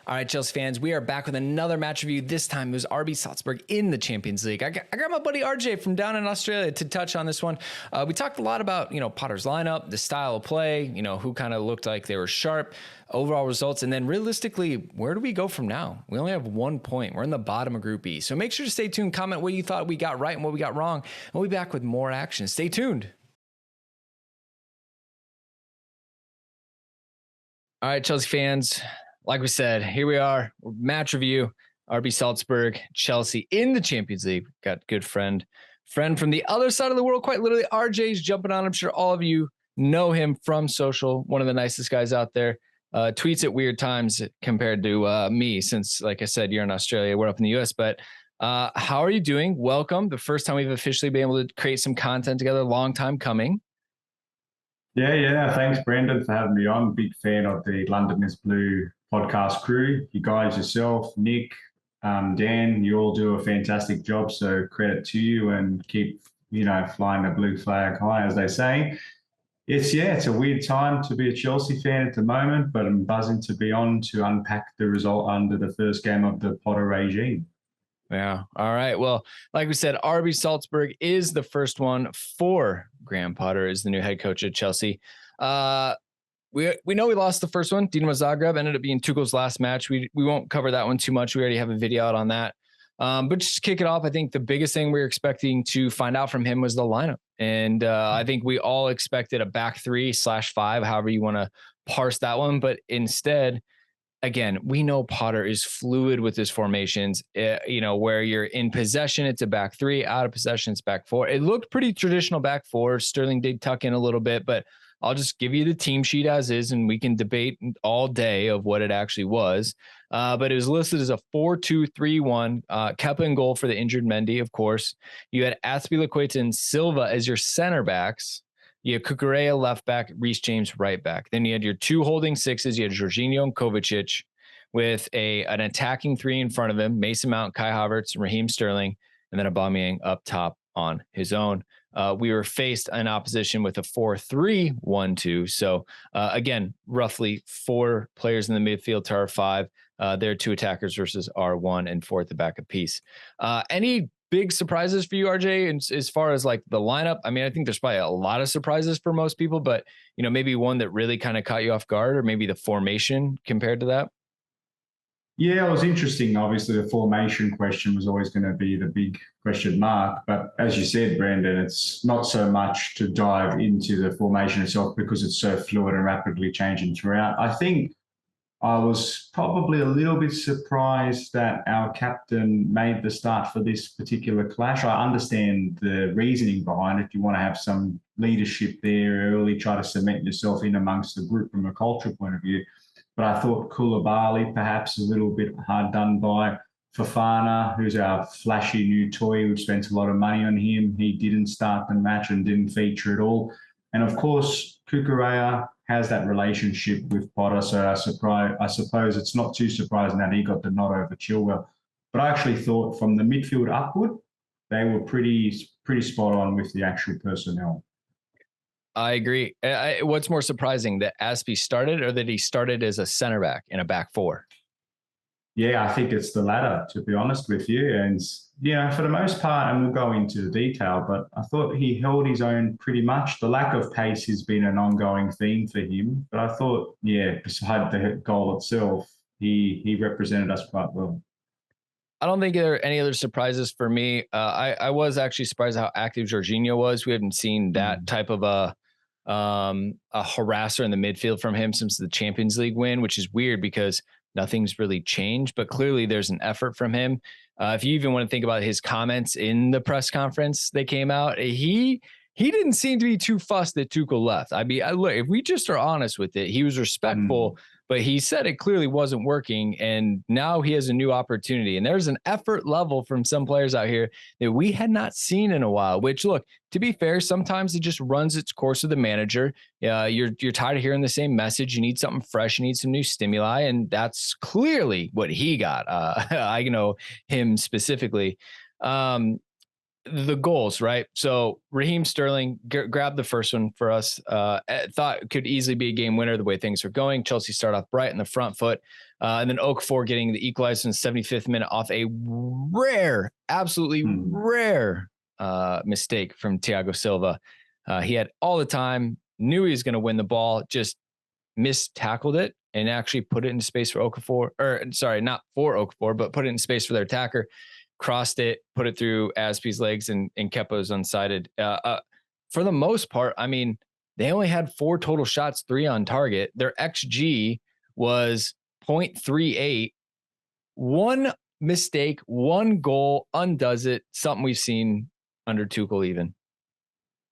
All right, Chelsea fans, we are back with another match review. This time it was RB Salzburg in the Champions League. I got my buddy RJ from down in Australia to touch on this one. We talked a lot about, Potter's lineup, the style of play, who kind of looked like they were sharp, overall results, and then realistically, where do we go from now? We only have 1 point. We're in the bottom of Group E. So make sure to stay tuned, comment what you thought we got right and what we got wrong, and we'll be back with more action. Stay tuned. All right, Chelsea fans. Like we said, here we are, match review, RB Salzburg, Chelsea in the Champions League. Got good friend from the other side of the world, quite literally. RJ's jumping on. I'm sure all of you know him from social. One of the nicest guys out there. Tweets at weird times compared to me, since, like I said, you're in Australia, we're up in the US. But how are you doing? Welcome. The first time we've officially been able to create some content together. Long time coming. Yeah. Thanks, Brandon, for having me on. Big fan of the London is Blue podcast crew. You guys, yourself, Nick, Dan, you all do a fantastic job. So credit to you, and keep, flying the blue flag high, as they say. It's a weird time to be a Chelsea fan at the moment, but I'm buzzing to be on to unpack the result under the first game of the Potter regime. Yeah. All right. Well, like we said, RB Salzburg is the first one for Graham Potter as the new head coach at Chelsea. We know we lost the first one. Dinamo Zagreb ended up being Tuchel's last match. We won't cover that one too much. We already have a video out on that. But just to kick it off, I think the biggest thing we were expecting to find out from him was the lineup. And I think we all expected a back 3/5, however you want to parse that one. But instead, again, we know Potter is fluid with his formations. Where you're in possession, it's a back 3. Out of possession, it's back 4. It looked pretty traditional back 4. Sterling did tuck in a little bit, but I'll just give you the team sheet as is, and we can debate all day of what it actually was. But it was listed as a 4-2-3-1. Kepa in goal for the injured Mendy, of course. You had Azpilicueta and Silva as your center backs. You had Cucurella left back, Reece James right back. Then you had your two holding sixes. You had Jorginho and Kovacic with an attacking 3 in front of him, Mason Mount, Kai Havertz, and Raheem Sterling, and then Aubameyang up top on his own. We were faced in opposition with a 4-3-1-2. So again, roughly 4 players in the midfield to our 5. There are 2 attackers versus our 1 and 4 at the back apiece. Any big surprises for you, RJ, as far as like the lineup? I mean, I think there's probably a lot of surprises for most people, but maybe one that really kind of caught you off guard, or maybe the formation compared to that. Yeah, it was interesting. Obviously, the formation question was always going to be the big question mark. But as you said, Brandon, it's not so much to dive into the formation itself because it's so fluid and rapidly changing throughout. I think I was probably a little bit surprised that our captain made the start for this particular clash. I understand the reasoning behind it. You want to have some leadership there early, try to cement yourself in amongst the group from a cultural point of view. But I thought Koulibaly perhaps a little bit hard done by. Fofana, who's our flashy new toy. We've spent a lot of money on him. He didn't start the match and didn't feature at all. And of course, Cucurella has that relationship with Potter. So I suppose it's not too surprising that he got the nod over Chilwell. But I actually thought from the midfield upward, they were pretty spot on with the actual personnel. I agree. What's more surprising, that Azpi started or that he started as a center back in a back 4? Yeah, I think it's the latter, to be honest with you. And, for the most part, and we'll go into the detail, but I thought he held his own pretty much. The lack of pace has been an ongoing theme for him. But I thought, beside the goal itself, he represented us quite well. I don't think there are any other surprises for me. I was actually surprised how active Jorginho was. We haven't seen that type of a harasser in the midfield from him since the Champions League win, which is weird because nothing's really changed, but clearly there's an effort from him. If you even want to think about his comments in the press conference that came out, he didn't seem to be too fussed that Tuchel left. Look, if we just are honest with it, he was respectful, but he said it clearly wasn't working, and now he has a new opportunity. And there's an effort level from some players out here that we had not seen in a while, which, look, to be fair, sometimes it just runs its course with the manager. You're tired of hearing the same message. You need something fresh. You need some new stimuli, and that's clearly what he got. I know him specifically. the goals, right? So Raheem Sterling grabbed the first one for us. Thought could easily be a game winner the way things were going. Chelsea start off bright in the front foot. And then Okafor getting the equalizer in the 75th minute off a rare, absolutely rare mistake from Thiago Silva. He had all the time, knew he was going to win the ball, just mistackled it and actually put it into space for Okafor. Or sorry, not for Okafor, but put it in space for their attacker. Crossed it, put it through Azpi's legs, and Kepa was unsided. For the most part, I mean, they only had 4 total shots, 3 on target. Their XG was 0.38. One mistake, 1 goal undoes it. Something we've seen under Tuchel even.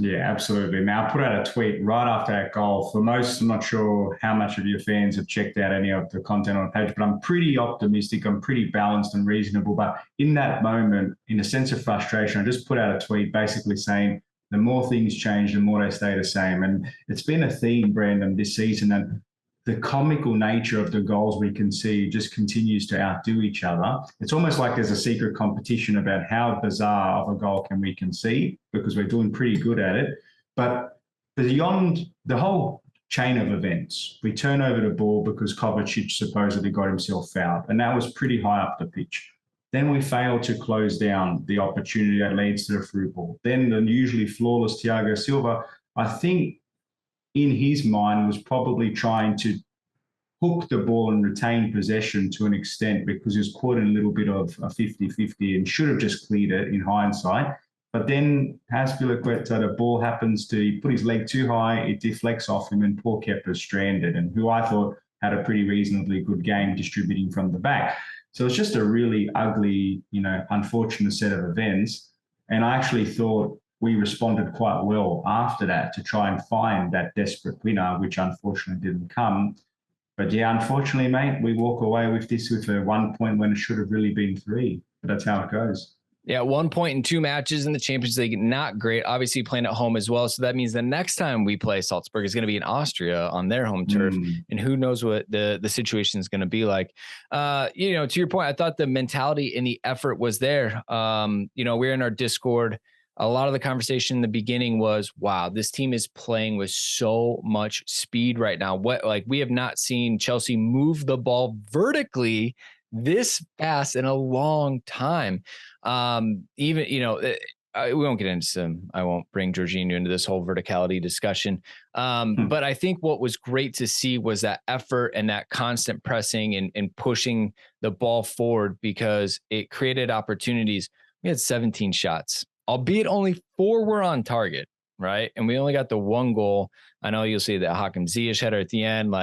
Yeah, absolutely. Now, I put out a tweet right after that goal. For most, I'm not sure how much of your fans have checked out any of the content on the page, but I'm pretty optimistic. I'm pretty balanced and reasonable. But in that moment, in a sense of frustration, I just put out a tweet basically saying the more things change, the more they stay the same. And it's been a theme, Brandon, this season. And the comical nature of the goals we can see just continues to outdo each other. It's almost like there's a secret competition about how bizarre of a goal can we concede, because we're doing pretty good at it. But beyond the whole chain of events, we turn over the ball because Kovacic supposedly got himself fouled, and that was pretty high up the pitch. Then we fail to close down the opportunity that leads to the through ball. Then the usually flawless Thiago Silva, I think, in his mind, was probably trying to hook the ball and retain possession to an extent, because he was caught in a little bit of a 50-50 and should have just cleared it in hindsight. But then Azpilicueta, the ball happens to put his leg too high, it deflects off him, and poor Kepa's stranded, and who I thought had a pretty reasonably good game distributing from the back. So it's just a really ugly, unfortunate set of events. And I actually thought we responded quite well after that to try and find that desperate winner, which unfortunately didn't come. But yeah, unfortunately, mate, we walk away with this with a 1 point when it should have really been 3. But that's how it goes. Yeah, 1 point in 2 matches in the Champions League. Not great. Obviously playing at home as well. So that means the next time we play Salzburg is going to be in Austria on their home turf. And who knows what the situation is going to be like. To your point, I thought the mentality and the effort was there. We're in our Discord. A lot of the conversation in the beginning was, wow, this team is playing with so much speed right now. We have not seen Chelsea move the ball vertically this fast in a long time. We won't get into some, I won't bring Jorginho into this whole verticality discussion. But I think what was great to see was that effort and that constant pressing and pushing the ball forward, because it created opportunities. We had 17 shots, albeit only 4 were on target, right? And we only got the 1 goal. I know you'll see that Hakim Ziyech header at the end,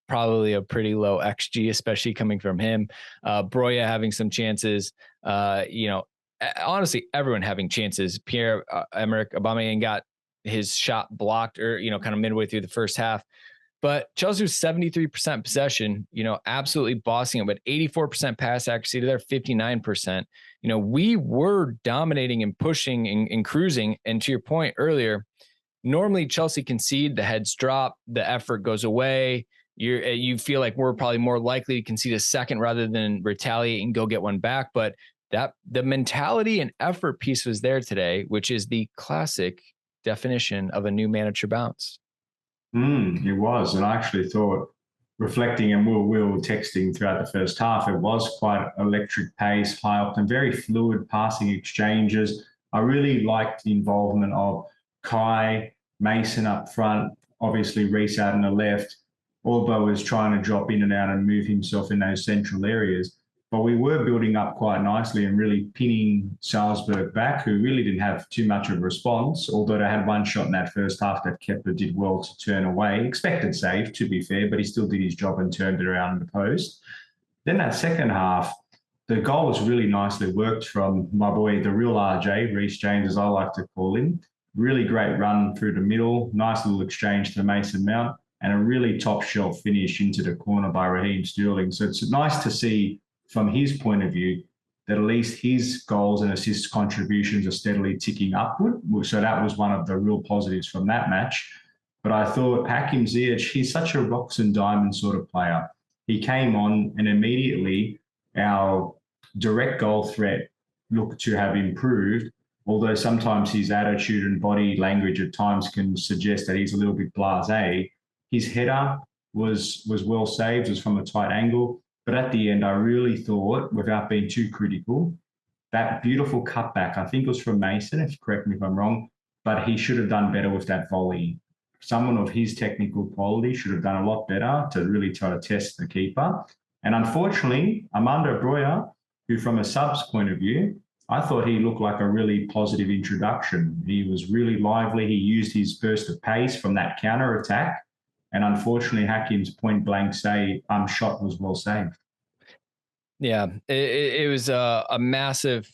probably a pretty low XG, especially coming from him. Broya having some chances. Honestly, everyone having chances. Pierre-Emerick Aubameyang got his shot blocked, or kind of midway through the first half. But Chelsea was 73% possession, absolutely bossing it, but 84% pass accuracy to their 59%. We were dominating and pushing and cruising. And to your point earlier, normally Chelsea concede, the heads drop, the effort goes away. You feel like we're probably more likely to concede a second rather than retaliate and go get one back. But the mentality and effort piece was there today, which is the classic definition of a new manager bounce. It was. And I actually thought, reflecting, and we were texting throughout the first half, it was quite electric pace, high up and very fluid passing exchanges. I really liked the involvement of Kai, Mason up front, obviously Reece out on the left. Orbo was trying to drop in and out and move himself in those central areas. But we were building up quite nicely and really pinning Salzburg back, who really didn't have too much of a response, although they had one shot in that first half that Kepa did well to turn away. Expected save, to be fair, but he still did his job and turned it around the post. Then that second half, the goal was really nicely worked from my boy, the real RJ, Reece James, as I like to call him. Really great run through the middle, nice little exchange to Mason Mount, and a really top shelf finish into the corner by Raheem Sterling. So it's nice to see, from his point of view, that at least his goals and assist contributions are steadily ticking upward. So that was one of the real positives from that match. But I thought Hakim Ziyech, he's such a rocks and diamonds sort of player. He came on and immediately our direct goal threat looked to have improved. although sometimes his attitude and body language at times can suggest that he's a little bit blasé, his header was well saved. It was from a tight angle. But at the end, I really thought, without being too critical, that beautiful cutback, I think it was from Mason, if you correct me if I'm wrong, but he should have done better with that volley. Someone of his technical quality should have done a lot better to really try to test the keeper. And unfortunately, Armando Broja, who from a subs point of view, I thought he looked like a really positive introduction. He was really lively. He used his burst of pace from that counter attack. And unfortunately, Hakim's point blank shot was well saved. Yeah, it was a massive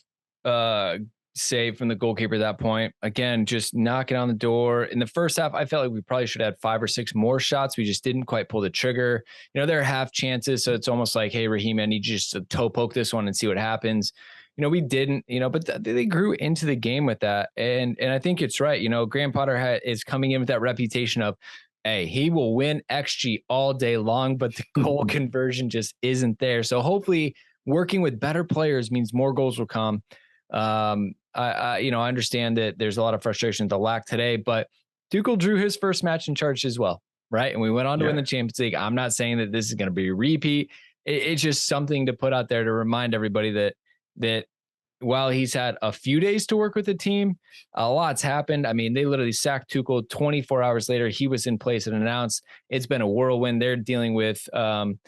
save from the goalkeeper at that point. Again, just knocking on the door. In the first half, I felt like we probably should have had 5 or 6 more shots. We just didn't quite pull the trigger. There are half chances, so it's almost like, hey, Raheem, I need you just to toe poke this one and see what happens. We didn't, but they grew into the game with that. And I think it's right. Graham Potter is coming in with that reputation of, hey, he will win XG all day long, but the goal conversion just isn't there. So hopefully working with better players means more goals will come. I understand that there's a lot of frustration with the lack today, but Tuchel drew his first match in charge as well, right? And we went on to win the Champions League. I'm not saying that this is going to be a repeat. It's just something to put out there to remind everybody that while he's had a few days to work with the team, a lot's happened. I mean, they literally sacked Tuchel 24 hours later. He was in place and announced. It's been a whirlwind. They're dealing with let's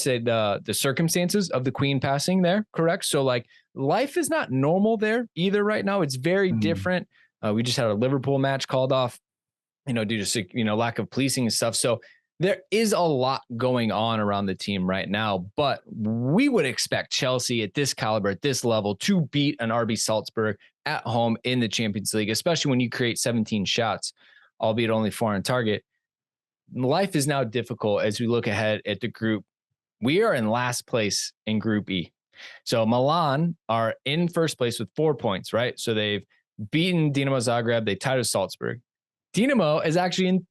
say the circumstances of the Queen passing there. Correct. So like life is not normal there either right now. It's very different. We just had a Liverpool match called off, due to lack of policing and stuff. So there is a lot going on around the team right now, but we would expect Chelsea at this caliber, at this level, to beat an RB Salzburg at home in the Champions League, especially when you create 17 shots, albeit only 4 on target. Life is now difficult as we look ahead at the group. We are in last place in Group E. So Milan are in first place with 4 points, right? So they've beaten Dinamo Zagreb. They tied with Salzburg. Dinamo is actually in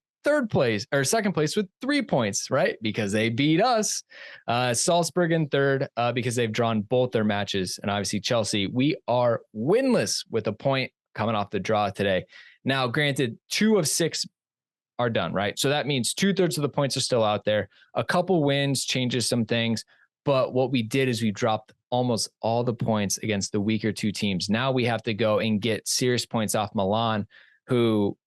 second place with 3 points, right? Because they beat us. Salzburg in third because they've drawn both their matches. And obviously Chelsea, we are winless with a point coming off the draw today. Now, granted, 2 of 6 are done, right? So that means 2/3 of the points are still out there. A couple wins changes some things. But what we did is we dropped almost all the points against the weaker 2 teams. Now we have to go and get serious points off Milan, who,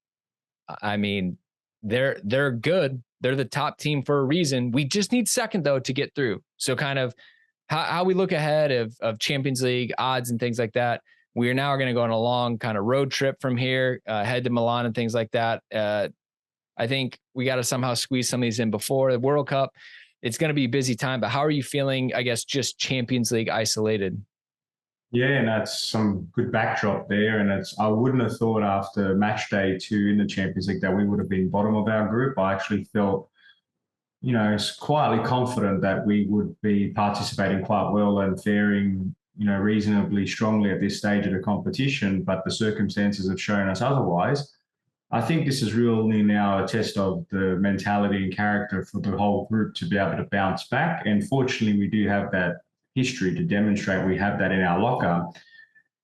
I mean, they're good. They're the top team for a reason. We just need second, though, to get through. So kind of how we look ahead of Champions League odds and things like that. We are now going to go on a long kind of road trip from here, head to Milan and things like that. I think we got to somehow squeeze some of these in before the World Cup. It's going to be a busy time, but how are you feeling, I guess, just Champions League isolated? Yeah, and that's some good backdrop there. And I wouldn't have thought after match day 2 in the Champions League that we would have been bottom of our group. I actually felt, quietly confident that we would be participating quite well and faring, reasonably strongly at this stage of the competition. But the circumstances have shown us otherwise. I think this is really now a test of the mentality and character for the whole group to be able to bounce back. And fortunately, we do have that history to demonstrate we have that in our locker.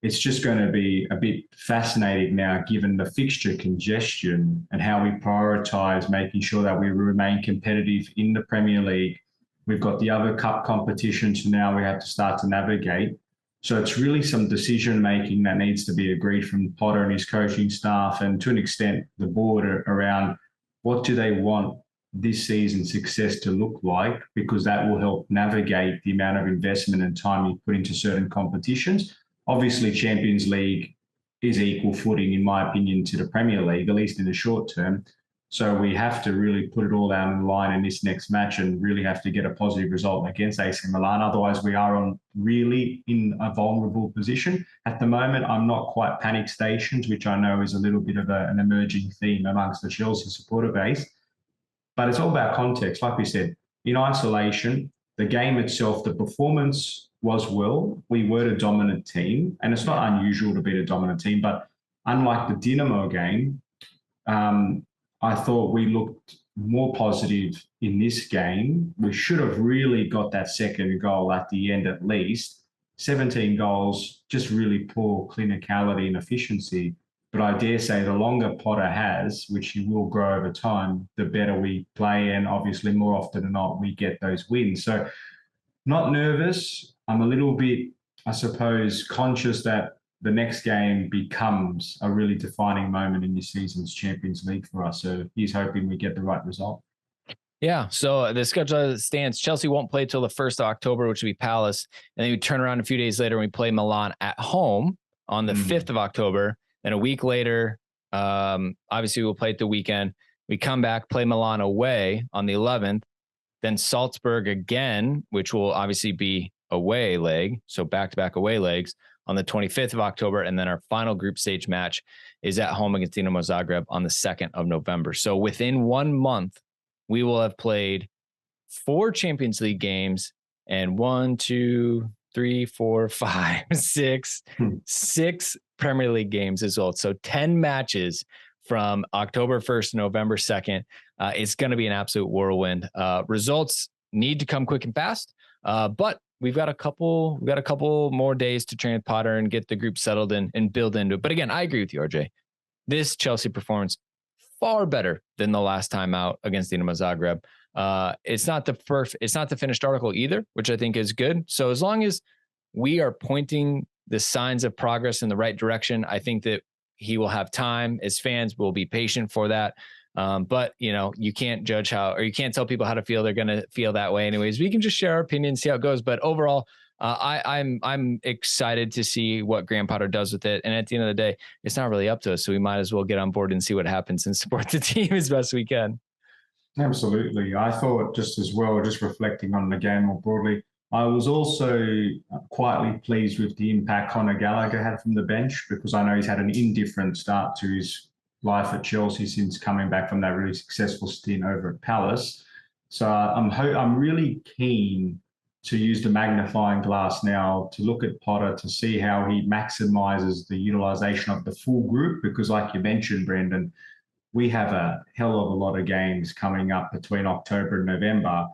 It's just going to be a bit fascinating now, given the fixture congestion and how we prioritise making sure that we remain competitive in the Premier League. We've got the other cup competitions now we have to start to navigate. So it's really some decision-making that needs to be agreed from Potter and his coaching staff, and to an extent, the board around what do they want this season's success to look like, because that will help navigate the amount of investment and time you put into certain competitions. Obviously, Champions League is equal footing, in my opinion, to the Premier League, at least in the short term. So we have to really put it all out on the line in this next match and really have to get a positive result against AC Milan. Otherwise, we are really in a vulnerable position. At the moment, I'm not quite panic stations, which I know is a little bit of an emerging theme amongst the Chelsea supporter base. But it's all about context. Like we said, in isolation, the game itself, the performance was well. We were the dominant team, and it's not unusual to be the dominant team. But unlike the Dinamo game, I thought we looked more positive in this game. We should have really got that second goal at the end at least. 17 goals, just really poor clinicality and efficiency. But I dare say the longer Potter has, which he will grow over time, the better we play. And obviously, more often than not, we get those wins. So not nervous. I'm a little bit, I suppose, conscious that the next game becomes a really defining moment in this season's Champions League for us. So he's hoping we get the right result. Yeah. So the schedule stands. Chelsea won't play till the 1st of October, which will be Palace. And then we turn around a few days later and we play Milan at home on the 5th of October. Then a week later, obviously we'll play at the weekend. We come back, play Milan away on the 11th. Then Salzburg again, which will obviously be away leg. So back-to-back away legs on the 25th of October. And then our final group stage match is at home against Dinamo Zagreb on the 2nd of November. So within 1 month, we will have played 4 Champions League games and 6 Premier League games as well. So 10 matches from October 1st to November 2nd. It's going to be an absolute whirlwind. Results need to come quick and fast, but we've got a couple more days to train with Potter and get the group settled and build into it. But again, I agree with you, RJ. This Chelsea performance far better than the last time out against Dinamo Zagreb. It's not the finished article either, which I think is good. So as long as we are pointing the signs of progress in the right direction, I think that he will have time. As fans, we'll be patient for that. But you can't judge you can't tell people how to feel. They're going to feel that way anyways. We can just share our opinions, see how it goes. But overall, I'm excited to see what Graham Potter does with it. And at the end of the day, it's not really up to us. So we might as well get on board and see what happens and support the team as best we can. Absolutely. I thought just as well, just reflecting on the game more broadly, I was also quietly pleased with the impact Conor Gallagher had from the bench, because I know he's had an indifferent start to his life at Chelsea since coming back from that really successful stint over at Palace. So I'm really keen to use the magnifying glass now to look at Potter to see how he maximizes the utilization of the full group, because like you mentioned, Brendan, we have a hell of a lot of games coming up between October and November.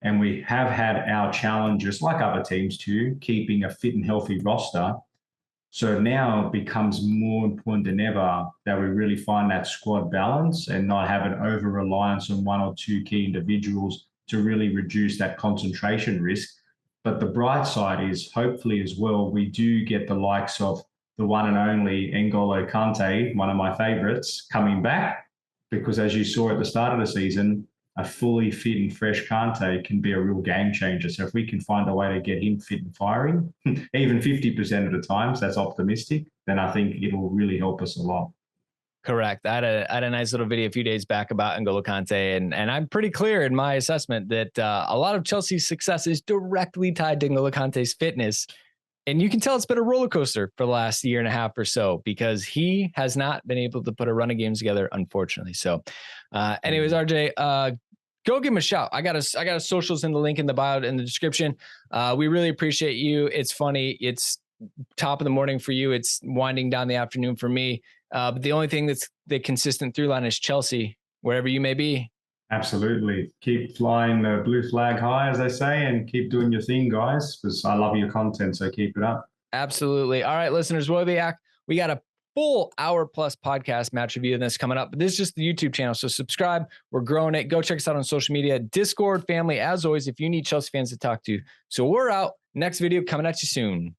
And we have had our challenges, like other teams too, keeping a fit and healthy roster. So now it becomes more important than ever that we really find that squad balance and not have an over-reliance on 1 or 2 key individuals to really reduce that concentration risk. But the bright side is, hopefully as well, we do get the likes of the one and only N'Golo Kante, one of my favorites, coming back, because as you saw at the start of the season, a fully fit and fresh Kante can be a real game changer. So if we can find a way to get him fit and firing, even 50% of the times, that's optimistic, then I think it'll really help us a lot. Correct. I had a nice little video a few days back about N'Golo Kante, and I'm pretty clear in my assessment that a lot of Chelsea's success is directly tied to N'Golo Kante's fitness. And you can tell it's been a roller coaster for the last year and a half or so, because he has not been able to put a run of games together, unfortunately. So anyways, RJ, go give him a shout. I got a socials in the link in the bio in the description. We really appreciate you. It's funny. It's top of the morning for you. It's winding down the afternoon for me. But the only thing that's the consistent through line is Chelsea, wherever you may be. Absolutely. Keep flying the blue flag high, as they say, and keep doing your thing, guys, because I love your content, so keep it up. Absolutely. All right, listeners, we'll be back. We got a full hour-plus podcast match review of this coming up. But this is just the YouTube channel, so subscribe. We're growing it. Go check us out on social media. Discord family, as always, if you need Chelsea fans to talk to. So we're out. Next video coming at you soon.